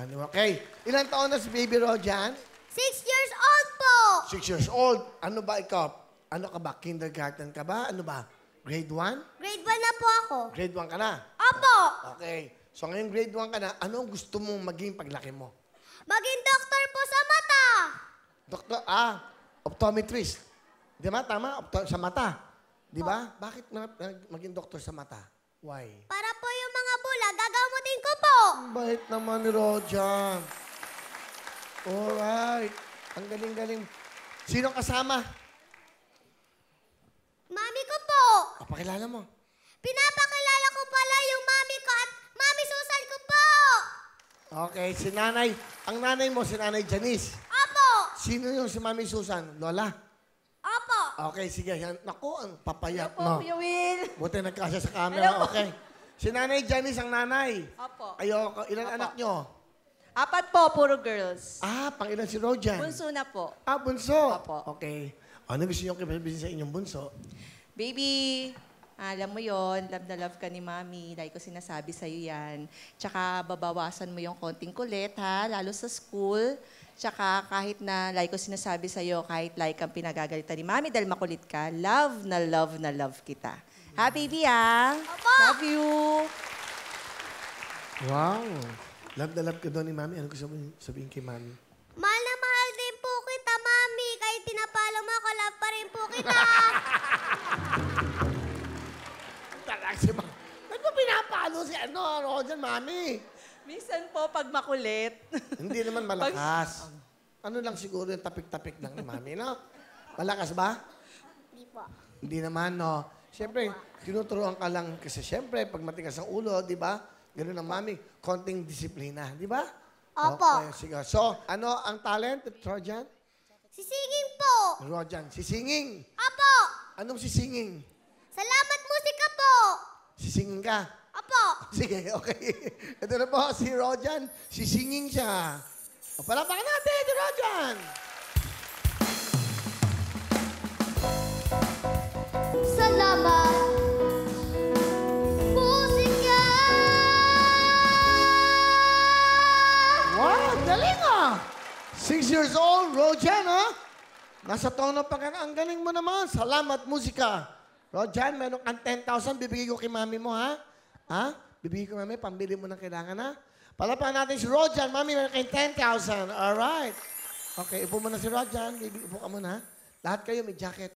Yan, okay. Ilang taon na si Baby Rojan? 6 years old po. 6 years old. Ano ba ikaw? Ano ka ba? Kindergarten ka ba? Ano ba? Grade 1? Grade 1 na po ako. Grade 1 ka na? Opo. Okay. So ngayon grade 1 ka na, ano ang gusto mong maging paglaki mo? Maging doktor po sa mata. Doktor, optometrist. Di ba? Tama? Sa mata. Di ba? Bakit maging doktor sa mata? Why? Para po yung mga bula, gagamutin ko po. Ang bait naman ni Rojan. Alright. Ang galing-galing. Sino kasama? Mami ko po. Pakilala mo. Pinapakilala ko pala yung mami ko at mami Susan ko po. Okay, si nanay. Ang nanay mo, si nanay Janice. Opo. Sino yung si mami Susan? Lola? Opo. Okay, sige. Naku, ang papayat, Hello po, no? Kuya Will. Buti nagkasya sa camera. Hello po. Okay. Si nanay Janice ang nanay. Opo. Ayoko. Ilan Opo. anak nyo? 4 po, puro girls. Pang ilan si Rojan? Bunso na po. Bunso. Opo. Okay. Ano gusto nyo kibabisin sa inyong bunso? Baby, alam mo yon, love na love ka ni Mami. Like ko sinasabi sa'yo yan. Tsaka babawasan mo yung konting kulit, ha? Lalo sa school. Tsaka kahit na, like ko sinasabi sa'yo, kahit like ang pinagagalitan ni Mami dahil makulit ka, love na love kita. Ha, baby, ha? Opo. Love you. Wow. Love na love ka doon ni Mami. Ano gusto mo sabihin kay Mami? Mahal na mahal din po kita, mami. Kahit pinapalo mo ako, love pa rin po kita. Talaga si Mami. Ba't mo pinapalo si Rojan, Mami? Minsan po, pag makulit. Hindi naman malakas. Ano lang siguro yung tapik-tapik lang ni Mami, no? Malakas ba? Hindi po. Hindi naman, no? Siyempre, tinuturuan ka lang kasi siyempre, pag matigas ang ulo, di ba? Ganun ang Mami, konting disiplina, di ba? Opo. Okay, sige. So, ano ang talent, Rojan? Sisinging po. Rojan, sisinging. Opo. Anong sisinging? Salamat musika po. Sisinging ka? Opo. Sige, okay. Ito na po, si Rojan. Sisinging siya. O, palapakan natin, si Rojan! Salamat musika. Wow, galing 6 years old, Rojan, ha? Nasa tono pa ka. Ang galing mo naman. Salamat, musika. Rojan, meron kang 10,000. Bibigay ko kay mami mo, ha? Ha? Bibigay ko, mami. Pambili mo ng kailangan, ha? Palapakan natin si Rojan. Mami, meron kayong 10,000. Alright. Okay, upo muna si Rojan. Baby, upo ka muna, ha? Lahat kayo may jacket.